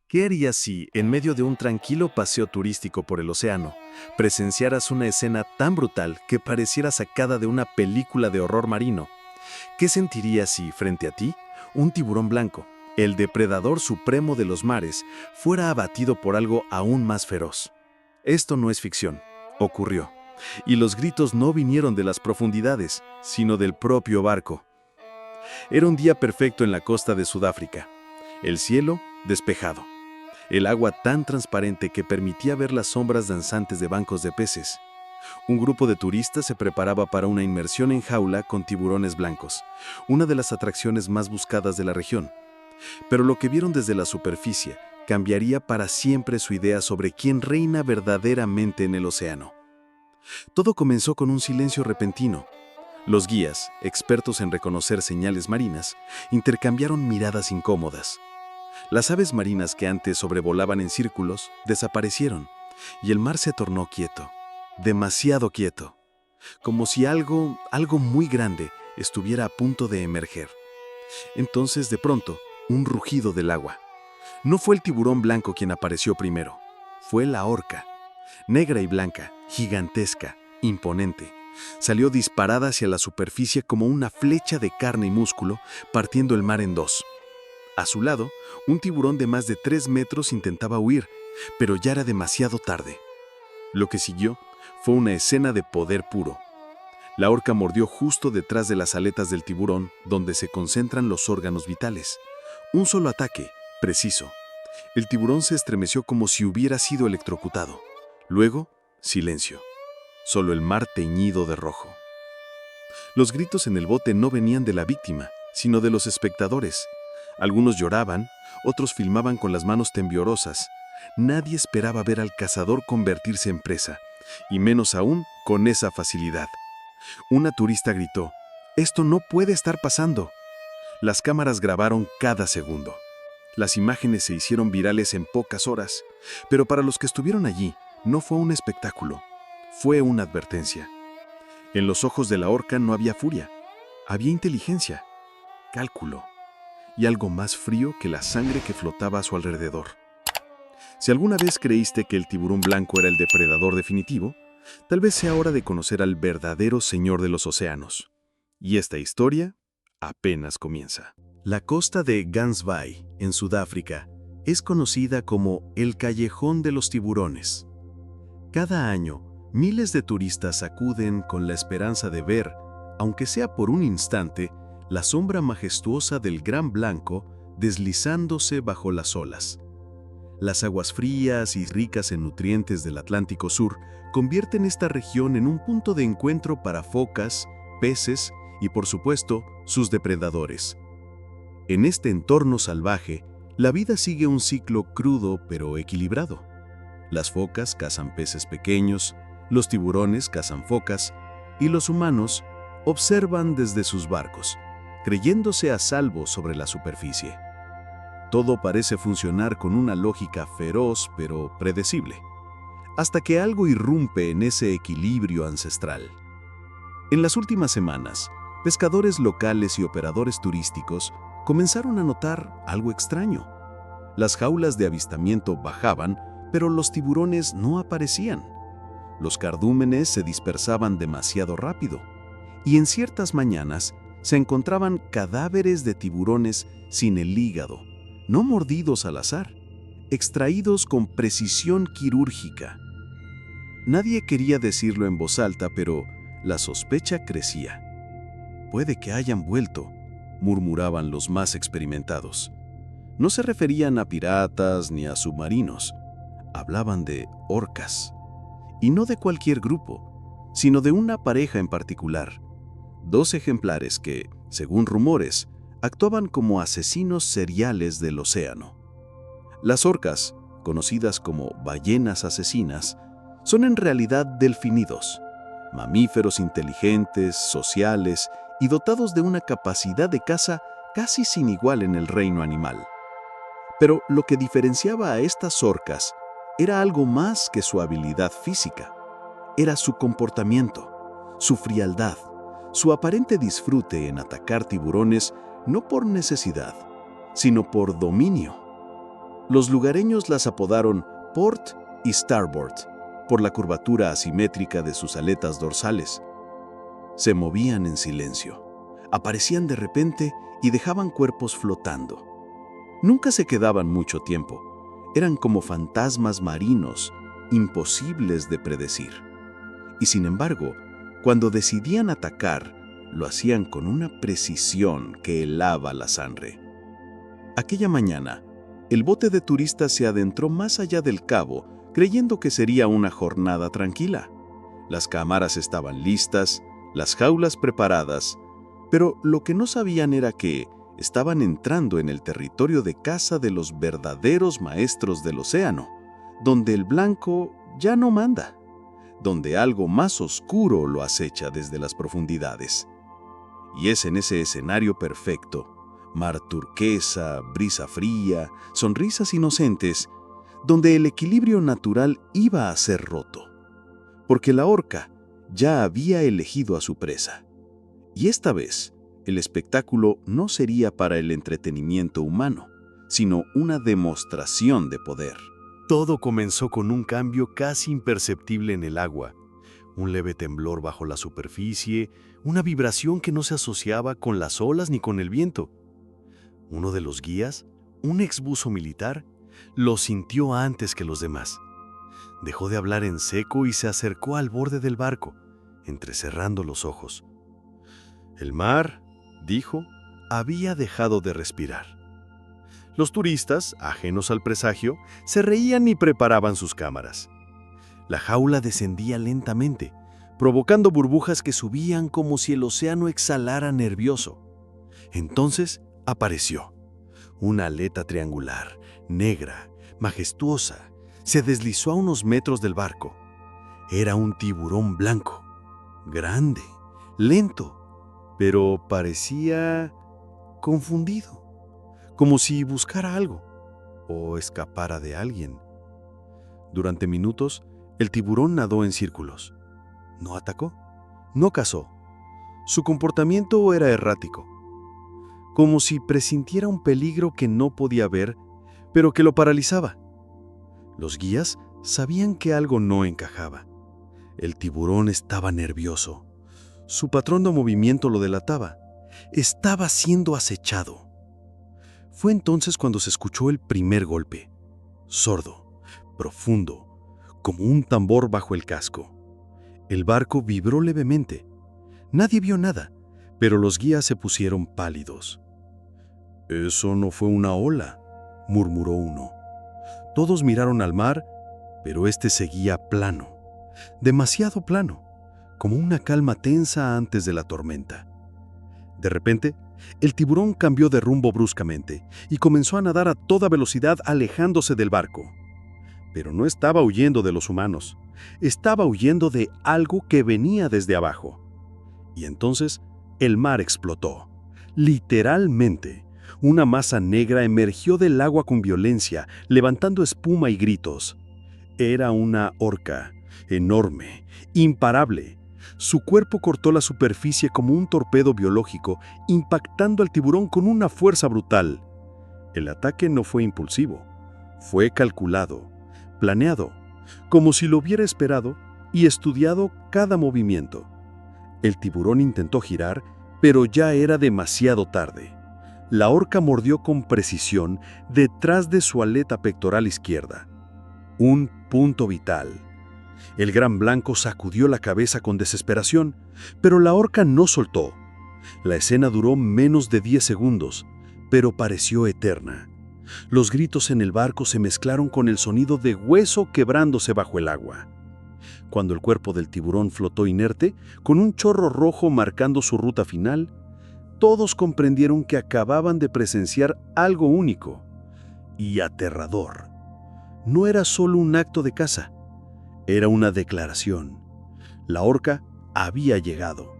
¿Qué harías si, en medio de un tranquilo paseo turístico por el océano, presenciaras una escena tan brutal que pareciera sacada de una película de horror marino? ¿Qué sentirías si, frente a ti, un tiburón blanco, el depredador supremo de los mares, fuera abatido por algo aún más feroz? Esto no es ficción, ocurrió. Y los gritos no vinieron de las profundidades, sino del propio barco. Era un día perfecto en la costa de Sudáfrica. El cielo despejado. El agua tan transparente que permitía ver las sombras danzantes de bancos de peces. Un grupo de turistas se preparaba para una inmersión en jaula con tiburones blancos, una de las atracciones más buscadas de la región. Pero lo que vieron desde la superficie cambiaría para siempre su idea sobre quién reina verdaderamente en el océano. Todo comenzó con un silencio repentino. Los guías, expertos en reconocer señales marinas, intercambiaron miradas incómodas. Las aves marinas que antes sobrevolaban en círculos desaparecieron y el mar se tornó quieto, demasiado quieto, como si algo muy grande estuviera a punto de emerger. Entonces, de pronto, un rugido del agua. No fue el tiburón blanco quien apareció primero, fue la orca, negra y blanca, gigantesca, imponente. Salió disparada hacia la superficie como una flecha de carne y músculo, partiendo el mar en dos. A su lado, un tiburón de más de 3 metros intentaba huir, pero ya era demasiado tarde. Lo que siguió fue una escena de poder puro. La orca mordió justo detrás de las aletas del tiburón, donde se concentran los órganos vitales. Un solo ataque, preciso. El tiburón se estremeció como si hubiera sido electrocutado. Luego, silencio. Solo el mar teñido de rojo. Los gritos en el bote no venían de la víctima, sino de los espectadores. Algunos lloraban, otros filmaban con las manos temblorosas. Nadie esperaba ver al cazador convertirse en presa, y menos aún con esa facilidad. Una turista gritó: «¡Esto no puede estar pasando!». Las cámaras grabaron cada segundo. Las imágenes se hicieron virales en pocas horas, pero para los que estuvieron allí, no fue un espectáculo, fue una advertencia. En los ojos de la orca no había furia, había inteligencia, cálculo y algo más frío que la sangre que flotaba a su alrededor. Si alguna vez creíste que el tiburón blanco era el depredador definitivo, tal vez sea hora de conocer al verdadero señor de los océanos. Y esta historia apenas comienza. La costa de Gansbaai, en Sudáfrica, es conocida como el Callejón de los Tiburones. Cada año, miles de turistas acuden con la esperanza de ver, aunque sea por un instante, la sombra majestuosa del gran blanco deslizándose bajo las olas. Las aguas frías y ricas en nutrientes del Atlántico Sur convierten esta región en un punto de encuentro para focas, peces y, por supuesto, sus depredadores. En este entorno salvaje, la vida sigue un ciclo crudo pero equilibrado. Las focas cazan peces pequeños, los tiburones cazan focas y los humanos observan desde sus barcos, creyéndose a salvo sobre la superficie. Todo parece funcionar con una lógica feroz pero predecible, hasta que algo irrumpe en ese equilibrio ancestral. En las últimas semanas, pescadores locales y operadores turísticos comenzaron a notar algo extraño. Las jaulas de avistamiento bajaban, pero los tiburones no aparecían. Los cardúmenes se dispersaban demasiado rápido, y en ciertas mañanas se encontraban cadáveres de tiburones sin el hígado, no mordidos al azar, extraídos con precisión quirúrgica. Nadie quería decirlo en voz alta, pero la sospecha crecía. «Puede que hayan vuelto», murmuraban los más experimentados. No se referían a piratas ni a submarinos, hablaban de orcas. Y no de cualquier grupo, sino de una pareja en particular. 2 ejemplares que, según rumores, actuaban como asesinos seriales del océano. Las orcas, conocidas como ballenas asesinas, son en realidad delfínidos, mamíferos inteligentes, sociales y dotados de una capacidad de caza casi sin igual en el reino animal. Pero lo que diferenciaba a estas orcas era algo más que su habilidad física. Era su comportamiento, su frialdad, su aparente disfrute en atacar tiburones no por necesidad, sino por dominio. Los lugareños las apodaron Port y Starboard, por la curvatura asimétrica de sus aletas dorsales. Se movían en silencio, aparecían de repente y dejaban cuerpos flotando. Nunca se quedaban mucho tiempo, eran como fantasmas marinos, imposibles de predecir. Y sin embargo, cuando decidían atacar, lo hacían con una precisión que helaba la sangre. Aquella mañana, el bote de turistas se adentró más allá del cabo, creyendo que sería una jornada tranquila. Las cámaras estaban listas, las jaulas preparadas, pero lo que no sabían era que estaban entrando en el territorio de caza de los verdaderos maestros del océano, donde el blanco ya no manda, donde algo más oscuro lo acecha desde las profundidades. Y es en ese escenario perfecto, mar turquesa, brisa fría, sonrisas inocentes, donde el equilibrio natural iba a ser roto, porque la orca ya había elegido a su presa. Y esta vez, el espectáculo no sería para el entretenimiento humano, sino una demostración de poder. Todo comenzó con un cambio casi imperceptible en el agua, un leve temblor bajo la superficie, una vibración que no se asociaba con las olas ni con el viento. Uno de los guías, un exbuzo militar, lo sintió antes que los demás. Dejó de hablar en seco y se acercó al borde del barco, entrecerrando los ojos. El mar, dijo, había dejado de respirar. Los turistas, ajenos al presagio, se reían y preparaban sus cámaras. La jaula descendía lentamente, provocando burbujas que subían como si el océano exhalara nervioso. Entonces apareció una aleta triangular, negra, majestuosa, se deslizó a unos metros del barco. Era un tiburón blanco, grande, lento, pero parecía confundido, como si buscara algo o escapara de alguien. Durante minutos, el tiburón nadó en círculos. No atacó, no cazó. Su comportamiento era errático, como si presintiera un peligro que no podía ver, pero que lo paralizaba. Los guías sabían que algo no encajaba. El tiburón estaba nervioso. Su patrón de movimiento lo delataba. Estaba siendo acechado. Fue entonces cuando se escuchó el primer golpe, sordo, profundo, como un tambor bajo el casco. El barco vibró levemente. Nadie vio nada, pero los guías se pusieron pálidos. «Eso no fue una ola», murmuró uno. Todos miraron al mar, pero este seguía plano, demasiado plano, como una calma tensa antes de la tormenta. De repente, el tiburón cambió de rumbo bruscamente y comenzó a nadar a toda velocidad alejándose del barco. Pero no estaba huyendo de los humanos, estaba huyendo de algo que venía desde abajo. Y entonces el mar explotó. Literalmente, una masa negra emergió del agua con violencia, levantando espuma y gritos. Era una orca, enorme, imparable. Su cuerpo cortó la superficie como un torpedo biológico, impactando al tiburón con una fuerza brutal. El ataque no fue impulsivo, fue calculado, planeado, como si lo hubiera esperado y estudiado cada movimiento. El tiburón intentó girar, pero ya era demasiado tarde. La orca mordió con precisión detrás de su aleta pectoral izquierda. Un punto vital. El gran blanco sacudió la cabeza con desesperación, pero la orca no soltó. La escena duró menos de 10 segundos, pero pareció eterna. Los gritos en el barco se mezclaron con el sonido de hueso quebrándose bajo el agua. Cuando el cuerpo del tiburón flotó inerte, con un chorro rojo marcando su ruta final, todos comprendieron que acababan de presenciar algo único y aterrador. No era solo un acto de caza, era una declaración. La orca había llegado,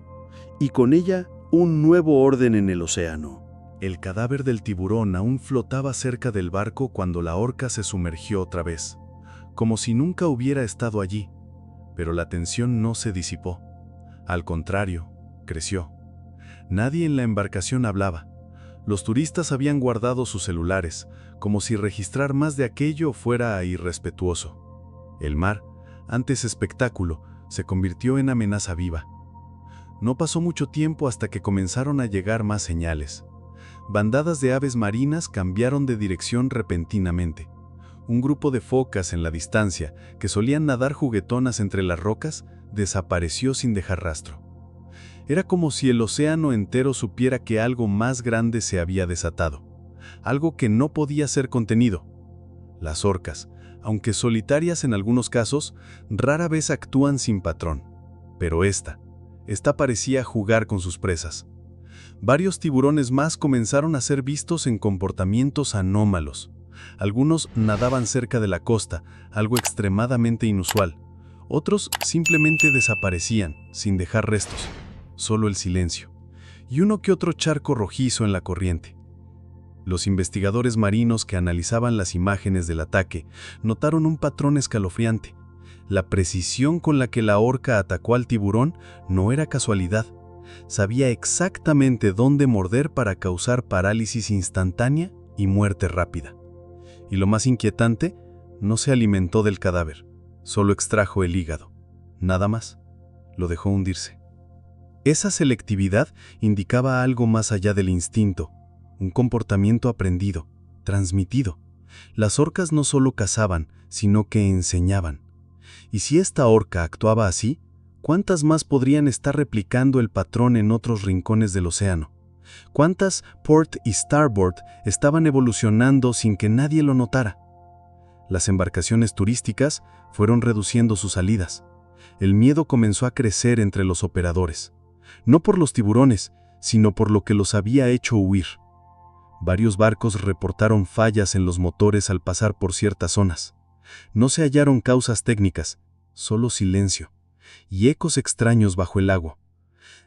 y con ella un nuevo orden en el océano. El cadáver del tiburón aún flotaba cerca del barco cuando la orca se sumergió otra vez, como si nunca hubiera estado allí, pero la tensión no se disipó. Al contrario, creció. Nadie en la embarcación hablaba. Los turistas habían guardado sus celulares, como si registrar más de aquello fuera irrespetuoso. El mar, antes espectáculo, se convirtió en amenaza viva. No pasó mucho tiempo hasta que comenzaron a llegar más señales. Bandadas de aves marinas cambiaron de dirección repentinamente. Un grupo de focas en la distancia, que solían nadar juguetonas entre las rocas, desapareció sin dejar rastro. Era como si el océano entero supiera que algo más grande se había desatado, algo que no podía ser contenido. Las orcas, aunque solitarias en algunos casos, rara vez actúan sin patrón. Pero esta parecía jugar con sus presas. Varios tiburones más comenzaron a ser vistos en comportamientos anómalos. Algunos nadaban cerca de la costa, algo extremadamente inusual. Otros simplemente desaparecían, sin dejar restos. Solo el silencio, y uno que otro charco rojizo en la corriente. Los investigadores marinos que analizaban las imágenes del ataque notaron un patrón escalofriante. La precisión con la que la orca atacó al tiburón no era casualidad. Sabía exactamente dónde morder para causar parálisis instantánea y muerte rápida. Y lo más inquietante, no se alimentó del cadáver, solo extrajo el hígado. Nada más. Lo dejó hundirse. Esa selectividad indicaba algo más allá del instinto, un comportamiento aprendido, transmitido. Las orcas no solo cazaban, sino que enseñaban. Y si esta orca actuaba así, ¿cuántas más podrían estar replicando el patrón en otros rincones del océano? ¿Cuántas port y starboard estaban evolucionando sin que nadie lo notara? Las embarcaciones turísticas fueron reduciendo sus salidas. El miedo comenzó a crecer entre los operadores. No por los tiburones, sino por lo que los había hecho huir. Varios barcos reportaron fallas en los motores al pasar por ciertas zonas. No se hallaron causas técnicas, solo silencio, y ecos extraños bajo el agua.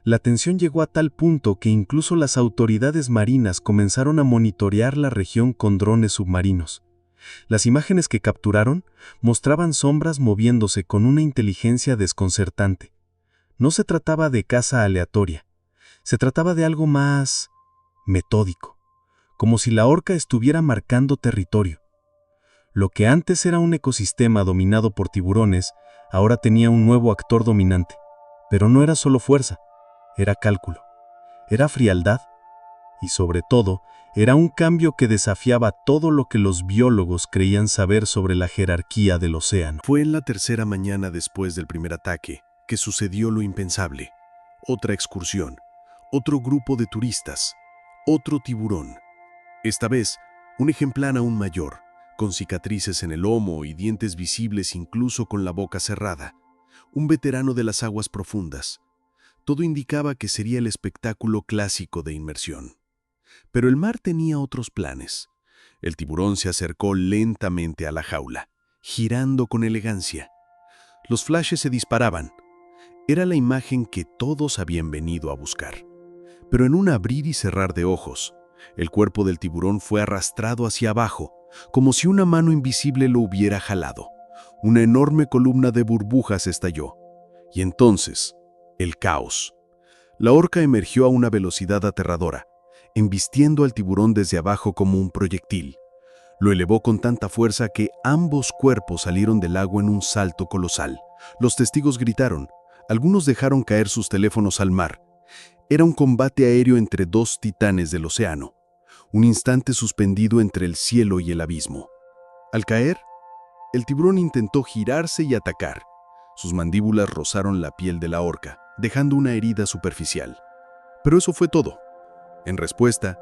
La tensión llegó a tal punto que incluso las autoridades marinas comenzaron a monitorear la región con drones submarinos. Las imágenes que capturaron mostraban sombras moviéndose con una inteligencia desconcertante. No se trataba de caza aleatoria, se trataba de algo más metódico, como si la orca estuviera marcando territorio. Lo que antes era un ecosistema dominado por tiburones, ahora tenía un nuevo actor dominante. Pero no era solo fuerza, era cálculo, era frialdad y sobre todo, era un cambio que desafiaba todo lo que los biólogos creían saber sobre la jerarquía del océano. Fue en la tercera mañana después del primer ataque que sucedió lo impensable. Otra excursión, otro grupo de turistas, otro tiburón. Esta vez, un ejemplar aún mayor, con cicatrices en el lomo y dientes visibles incluso con la boca cerrada. Un veterano de las aguas profundas. Todo indicaba que sería el espectáculo clásico de inmersión. Pero el mar tenía otros planes. El tiburón se acercó lentamente a la jaula, girando con elegancia. Los flashes se disparaban. Era la imagen que todos habían venido a buscar. Pero en un abrir y cerrar de ojos, el cuerpo del tiburón fue arrastrado hacia abajo, como si una mano invisible lo hubiera jalado. Una enorme columna de burbujas estalló. Y entonces, el caos. La orca emergió a una velocidad aterradora, embistiendo al tiburón desde abajo como un proyectil. Lo elevó con tanta fuerza que ambos cuerpos salieron del agua en un salto colosal. Los testigos gritaron. Algunos dejaron caer sus teléfonos al mar. Era un combate aéreo entre dos titanes del océano. Un instante suspendido entre el cielo y el abismo. Al caer, el tiburón intentó girarse y atacar. Sus mandíbulas rozaron la piel de la orca, dejando una herida superficial. Pero eso fue todo. En respuesta,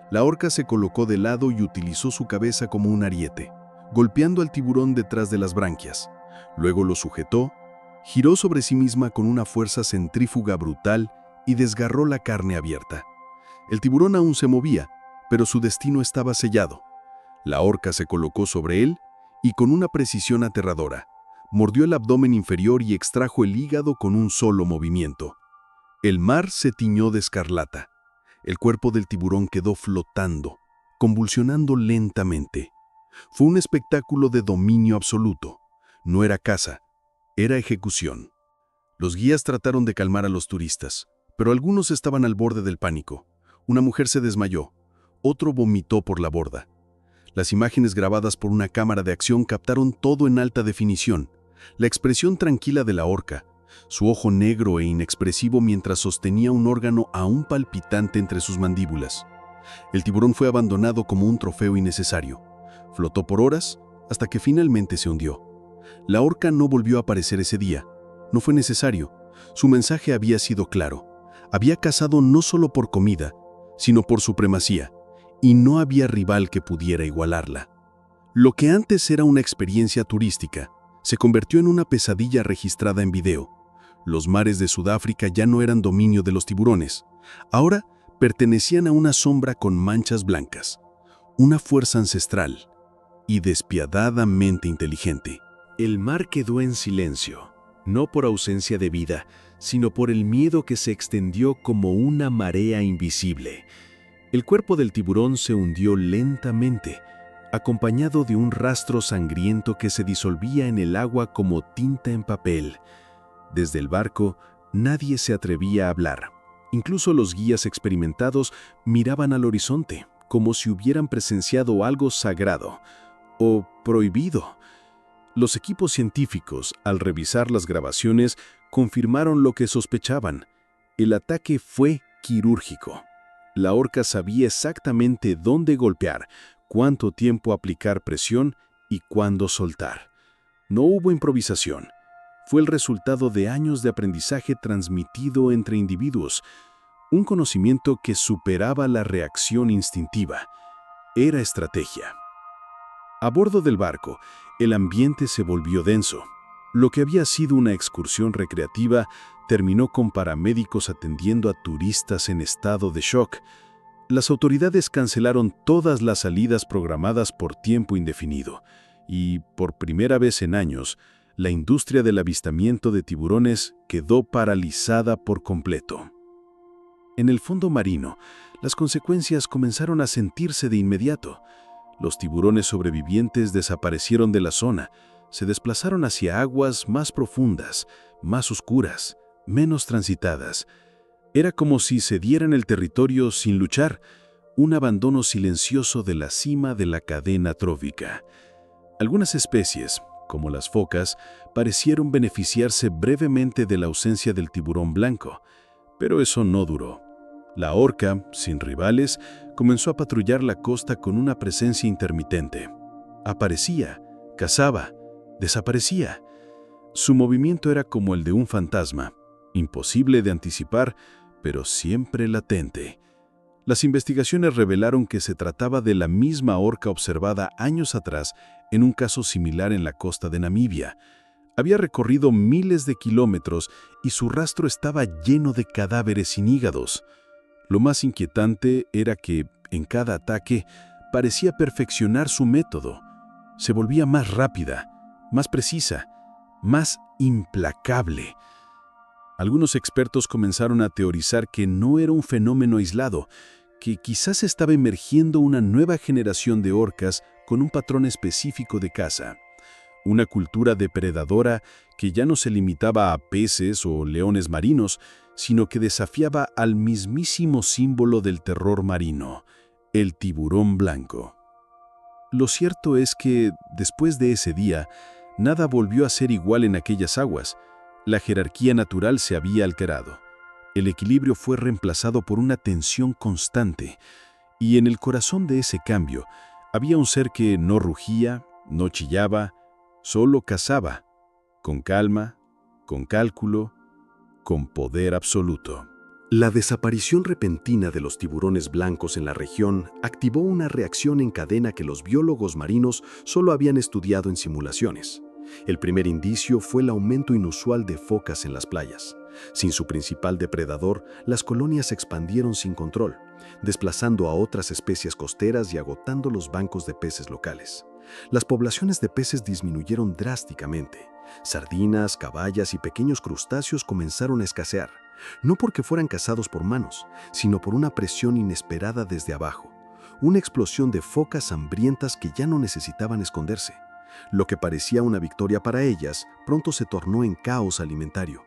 la orca se colocó de lado y utilizó su cabeza como un ariete, golpeando al tiburón detrás de las branquias. Luego lo sujetó, giró sobre sí misma con una fuerza centrífuga brutal y desgarró la carne abierta. El tiburón aún se movía, pero su destino estaba sellado. La orca se colocó sobre él y con una precisión aterradora, mordió el abdomen inferior y extrajo el hígado con un solo movimiento. El mar se tiñó de escarlata. El cuerpo del tiburón quedó flotando, convulsionando lentamente. Fue un espectáculo de dominio absoluto. No era caza, era ejecución. Los guías trataron de calmar a los turistas, pero algunos estaban al borde del pánico. Una mujer se desmayó. Otro vomitó por la borda. Las imágenes grabadas por una cámara de acción captaron todo en alta definición. La expresión tranquila de la orca, su ojo negro e inexpresivo mientras sostenía un órgano aún palpitante entre sus mandíbulas. El tiburón fue abandonado como un trofeo innecesario. Flotó por horas hasta que finalmente se hundió. La orca no volvió a aparecer ese día. No fue necesario. Su mensaje había sido claro. Había cazado no solo por comida, sino por supremacía, y no había rival que pudiera igualarla. Lo que antes era una experiencia turística, se convirtió en una pesadilla registrada en video. Los mares de Sudáfrica ya no eran dominio de los tiburones. Ahora pertenecían a una sombra con manchas blancas, una fuerza ancestral y despiadadamente inteligente. El mar quedó en silencio, no por ausencia de vida, sino por el miedo que se extendió como una marea invisible. El cuerpo del tiburón se hundió lentamente, acompañado de un rastro sangriento que se disolvía en el agua como tinta en papel. Desde el barco, nadie se atrevía a hablar. Incluso los guías experimentados miraban al horizonte, como si hubieran presenciado algo sagrado o prohibido. Los equipos científicos, al revisar las grabaciones, confirmaron lo que sospechaban. El ataque fue quirúrgico. La orca sabía exactamente dónde golpear, cuánto tiempo aplicar presión y cuándo soltar. No hubo improvisación. Fue el resultado de años de aprendizaje transmitido entre individuos, un conocimiento que superaba la reacción instintiva. Era estrategia. A bordo del barco, el ambiente se volvió denso. Lo que había sido una excursión recreativa terminó con paramédicos atendiendo a turistas en estado de shock. Las autoridades cancelaron todas las salidas programadas por tiempo indefinido y, por primera vez en años, la industria del avistamiento de tiburones quedó paralizada por completo. En el fondo marino, las consecuencias comenzaron a sentirse de inmediato. Los tiburones sobrevivientes desaparecieron de la zona, se desplazaron hacia aguas más profundas, más oscuras, menos transitadas. Era como si cedieran el territorio sin luchar, un abandono silencioso de la cima de la cadena trófica. Algunas especies, como las focas, parecieron beneficiarse brevemente de la ausencia del tiburón blanco, pero eso no duró. La orca, sin rivales, comenzó a patrullar la costa con una presencia intermitente. Aparecía, cazaba, desaparecía. Su movimiento era como el de un fantasma, imposible de anticipar, pero siempre latente. Las investigaciones revelaron que se trataba de la misma orca observada años atrás en un caso similar en la costa de Namibia. Había recorrido miles de kilómetros y su rastro estaba lleno de cadáveres sin hígados. Lo más inquietante era que, en cada ataque, parecía perfeccionar su método. Se volvía más rápida, más precisa, más implacable. Algunos expertos comenzaron a teorizar que no era un fenómeno aislado, que quizás estaba emergiendo una nueva generación de orcas con un patrón específico de caza. Una cultura depredadora que ya no se limitaba a peces o leones marinos, sino que desafiaba al mismísimo símbolo del terror marino, el tiburón blanco. Lo cierto es que, después de ese día, nada volvió a ser igual en aquellas aguas. La jerarquía natural se había alterado. El equilibrio fue reemplazado por una tensión constante, y en el corazón de ese cambio había un ser que no rugía, no chillaba, solo cazaba, con calma, con cálculo, con poder absoluto. La desaparición repentina de los tiburones blancos en la región activó una reacción en cadena que los biólogos marinos solo habían estudiado en simulaciones. El primer indicio fue el aumento inusual de focas en las playas. Sin su principal depredador, las colonias se expandieron sin control, desplazando a otras especies costeras y agotando los bancos de peces locales. Las poblaciones de peces disminuyeron drásticamente. Sardinas, caballas y pequeños crustáceos comenzaron a escasear, no porque fueran cazados por manos, sino por una presión inesperada desde abajo, una explosión de focas hambrientas que ya no necesitaban esconderse. Lo que parecía una victoria para ellas, pronto se tornó en caos alimentario.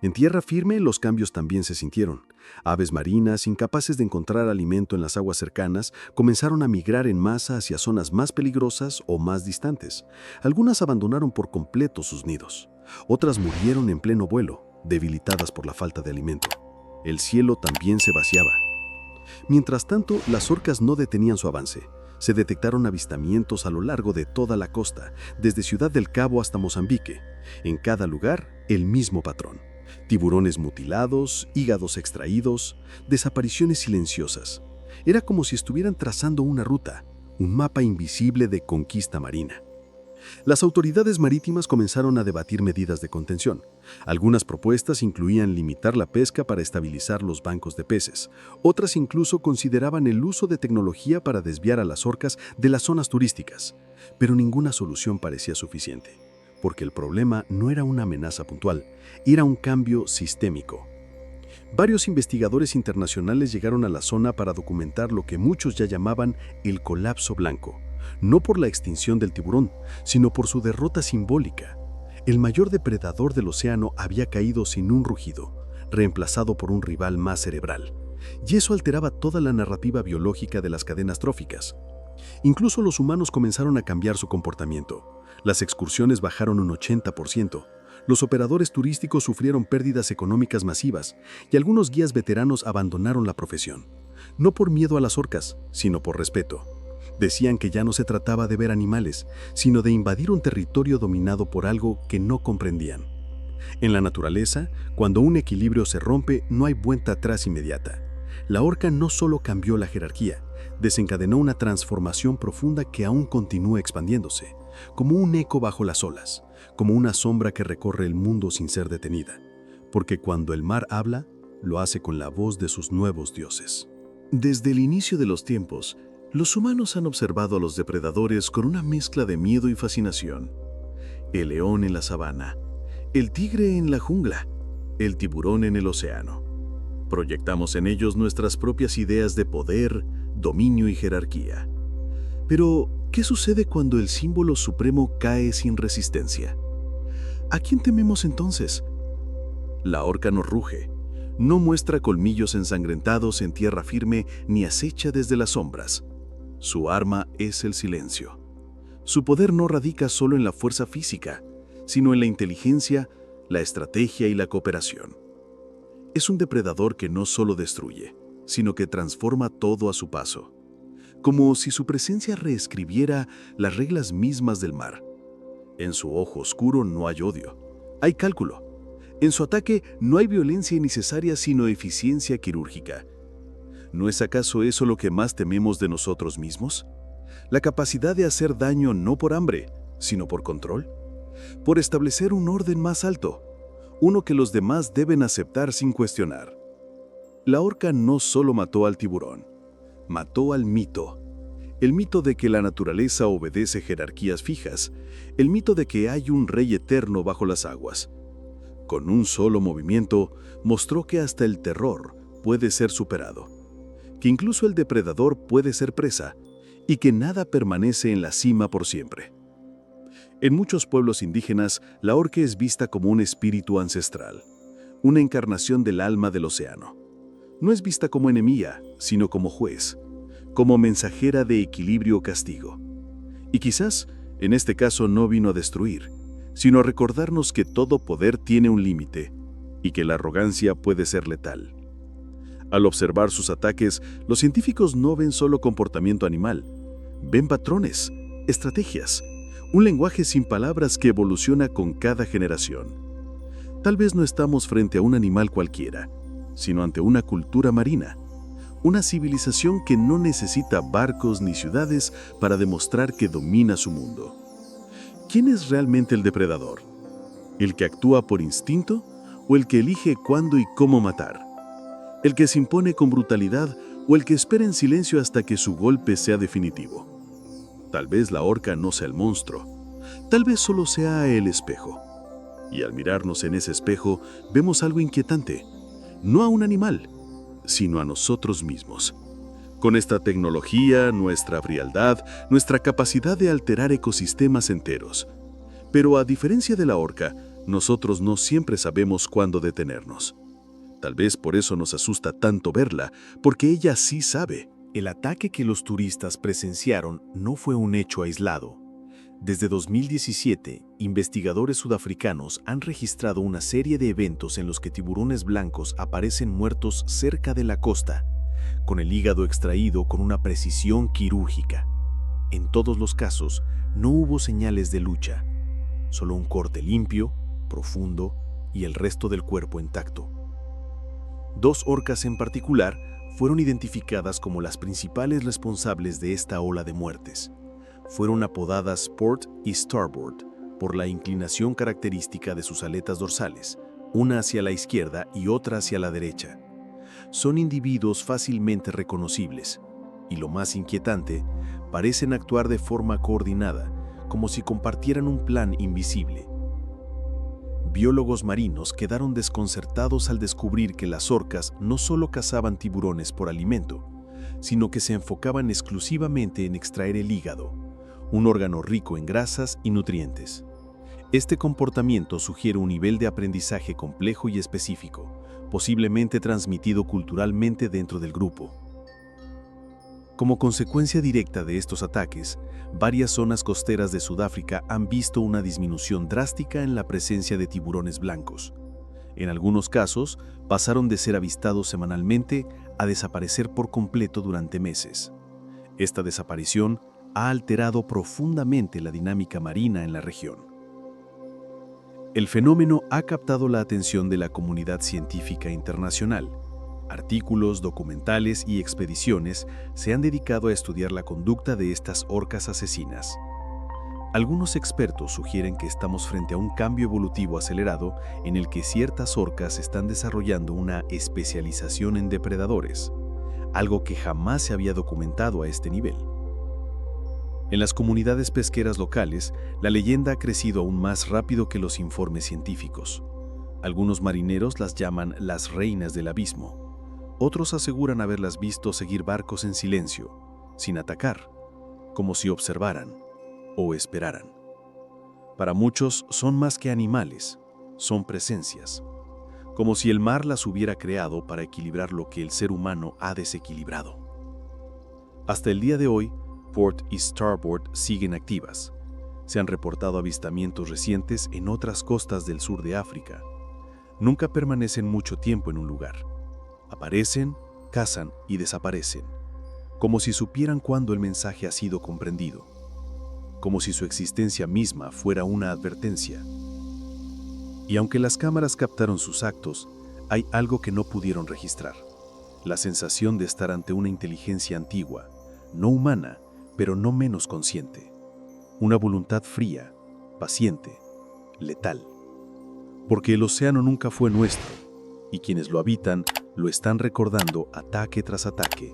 En tierra firme los cambios también se sintieron. Aves marinas, incapaces de encontrar alimento en las aguas cercanas, comenzaron a migrar en masa hacia zonas más peligrosas o más distantes. Algunas abandonaron por completo sus nidos. Otras murieron en pleno vuelo, debilitadas por la falta de alimento. El cielo también se vaciaba. Mientras tanto, las orcas no detenían su avance. Se detectaron avistamientos a lo largo de toda la costa, desde Ciudad del Cabo hasta Mozambique. En cada lugar, el mismo patrón. Tiburones mutilados, hígados extraídos, desapariciones silenciosas. Era como si estuvieran trazando una ruta, un mapa invisible de conquista marina. Las autoridades marítimas comenzaron a debatir medidas de contención. Algunas propuestas incluían limitar la pesca para estabilizar los bancos de peces. Otras incluso consideraban el uso de tecnología para desviar a las orcas de las zonas turísticas. Pero ninguna solución parecía suficiente, porque el problema no era una amenaza puntual, era un cambio sistémico. Varios investigadores internacionales llegaron a la zona para documentar lo que muchos ya llamaban el colapso blanco. No por la extinción del tiburón, sino por su derrota simbólica. El mayor depredador del océano había caído sin un rugido, reemplazado por un rival más cerebral. Y eso alteraba toda la narrativa biológica de las cadenas tróficas. Incluso los humanos comenzaron a cambiar su comportamiento. Las excursiones bajaron un 80%. Los operadores turísticos sufrieron pérdidas económicas masivas y algunos guías veteranos abandonaron la profesión. No por miedo a las orcas, sino por respeto. Decían que ya no se trataba de ver animales, sino de invadir un territorio dominado por algo que no comprendían. En la naturaleza, cuando un equilibrio se rompe, no hay vuelta atrás inmediata. La orca no solo cambió la jerarquía, desencadenó una transformación profunda que aún continúa expandiéndose, como un eco bajo las olas, como una sombra que recorre el mundo sin ser detenida. Porque cuando el mar habla, lo hace con la voz de sus nuevos dioses. Desde el inicio de los tiempos, los humanos han observado a los depredadores con una mezcla de miedo y fascinación. El león en la sabana, el tigre en la jungla, el tiburón en el océano. Proyectamos en ellos nuestras propias ideas de poder, dominio y jerarquía. Pero, ¿qué sucede cuando el símbolo supremo cae sin resistencia? ¿A quién tememos entonces? La orca no ruge, no muestra colmillos ensangrentados en tierra firme ni acecha desde las sombras. Su arma es el silencio. Su poder no radica solo en la fuerza física, sino en la inteligencia, la estrategia y la cooperación. Es un depredador que no solo destruye, sino que transforma todo a su paso, como si su presencia reescribiera las reglas mismas del mar. En su ojo oscuro no hay odio, hay cálculo. En su ataque no hay violencia innecesaria, sino eficiencia quirúrgica. ¿No es acaso eso lo que más tememos de nosotros mismos? La capacidad de hacer daño no por hambre, sino por control. Por establecer un orden más alto, uno que los demás deben aceptar sin cuestionar. La orca no solo mató al tiburón, mató al mito. El mito de que la naturaleza obedece jerarquías fijas, el mito de que hay un rey eterno bajo las aguas. Con un solo movimiento, mostró que hasta el terror puede ser superado, que incluso el depredador puede ser presa y que nada permanece en la cima por siempre. En muchos pueblos indígenas, la orca es vista como un espíritu ancestral, una encarnación del alma del océano. No es vista como enemiga, sino como juez, como mensajera de equilibrio o castigo. Y quizás, en este caso, no vino a destruir, sino a recordarnos que todo poder tiene un límite y que la arrogancia puede ser letal. Al observar sus ataques, los científicos no ven solo comportamiento animal, ven patrones, estrategias, un lenguaje sin palabras que evoluciona con cada generación. Tal vez no estamos frente a un animal cualquiera, sino ante una cultura marina, una civilización que no necesita barcos ni ciudades para demostrar que domina su mundo. ¿Quién es realmente el depredador? ¿El que actúa por instinto o el que elige cuándo y cómo matar? ¿El que se impone con brutalidad o el que espera en silencio hasta que su golpe sea definitivo? Tal vez la orca no sea el monstruo, tal vez solo sea el espejo. Y al mirarnos en ese espejo, vemos algo inquietante, no a un animal, sino a nosotros mismos. Con esta tecnología, nuestra frialdad, nuestra capacidad de alterar ecosistemas enteros. Pero a diferencia de la orca, Nosotros no siempre sabemos cuándo detenernos. Tal vez por eso nos asusta tanto verla, porque ella sí sabe. El ataque que los turistas presenciaron no fue un hecho aislado. Desde 2017, investigadores sudafricanos han registrado una serie de eventos en los que tiburones blancos aparecen muertos cerca de la costa, con el hígado extraído con una precisión quirúrgica. En todos los casos, no hubo señales de lucha, solo un corte limpio, profundo y el resto del cuerpo intacto. 2 orcas en particular fueron identificadas como las principales responsables de esta ola de muertes. Fueron apodadas Port y Starboard por la inclinación característica de sus aletas dorsales, una hacia la izquierda y otra hacia la derecha. Son individuos fácilmente reconocibles, y lo más inquietante, parecen actuar de forma coordinada, como si compartieran un plan invisible. Biólogos marinos quedaron desconcertados al descubrir que las orcas no solo cazaban tiburones por alimento, sino que se enfocaban exclusivamente en extraer el hígado, un órgano rico en grasas y nutrientes. Este comportamiento sugiere un nivel de aprendizaje complejo y específico, posiblemente transmitido culturalmente dentro del grupo. Como consecuencia directa de estos ataques, varias zonas costeras de Sudáfrica han visto una disminución drástica en la presencia de tiburones blancos. En algunos casos, pasaron de ser avistados semanalmente a desaparecer por completo durante meses. Esta desaparición ha alterado profundamente la dinámica marina en la región. El fenómeno ha captado la atención de la comunidad científica internacional. Artículos, documentales y expediciones se han dedicado a estudiar la conducta de estas orcas asesinas. Algunos expertos sugieren que estamos frente a un cambio evolutivo acelerado en el que ciertas orcas están desarrollando una especialización en depredadores, algo que jamás se había documentado a este nivel. En las comunidades pesqueras locales, la leyenda ha crecido aún más rápido que los informes científicos. Algunos marineros las llaman las reinas del abismo. Otros aseguran haberlas visto seguir barcos en silencio, sin atacar, como si observaran o esperaran. Para muchos son más que animales, son presencias, como si el mar las hubiera creado para equilibrar lo que el ser humano ha desequilibrado. Hasta el día de hoy, Port y Starboard siguen activas. Se han reportado avistamientos recientes en otras costas del sur de África. Nunca permanecen mucho tiempo en un lugar. Aparecen, cazan y desaparecen, como si supieran cuándo el mensaje ha sido comprendido, como si su existencia misma fuera una advertencia. Y aunque las cámaras captaron sus actos, hay algo que no pudieron registrar: la sensación de estar ante una inteligencia antigua, no humana, pero no menos consciente. Una voluntad fría, paciente, letal. Porque el océano nunca fue nuestro, y quienes lo habitan lo están recordando ataque tras ataque,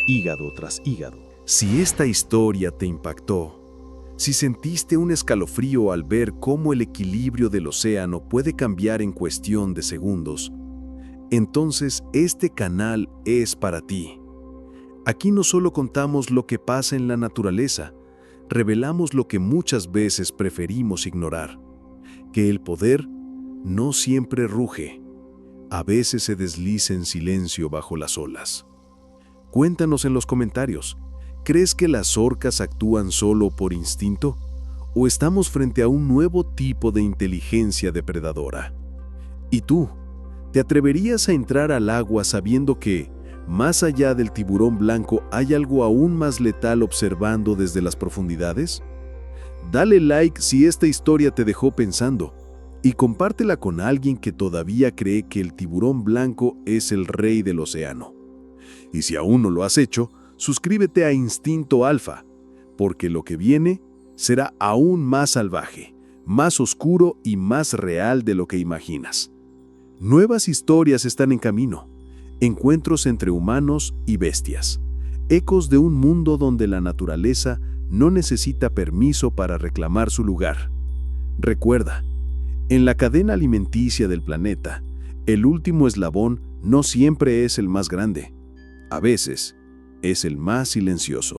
hígado tras hígado. Si esta historia te impactó, si sentiste un escalofrío al ver cómo el equilibrio del océano puede cambiar en cuestión de segundos, entonces este canal es para ti. Aquí no solo contamos lo que pasa en la naturaleza, revelamos lo que muchas veces preferimos ignorar: que el poder no siempre ruge, a veces se desliza en silencio bajo las olas. Cuéntanos en los comentarios, ¿crees que las orcas actúan solo por instinto? ¿O estamos frente a un nuevo tipo de inteligencia depredadora? ¿Y tú, te atreverías a entrar al agua sabiendo que, más allá del tiburón blanco, hay algo aún más letal observando desde las profundidades? Dale like si esta historia te dejó pensando, y compártela con alguien que todavía cree que el tiburón blanco es el rey del océano. Y si aún no lo has hecho, suscríbete a Instinto Alfa, porque lo que viene será aún más salvaje, más oscuro y más real de lo que imaginas. Nuevas historias están en camino, encuentros entre humanos y bestias, ecos de un mundo donde la naturaleza no necesita permiso para reclamar su lugar. Recuerda, en la cadena alimenticia del planeta, el último eslabón no siempre es el más grande. A veces, es el más silencioso.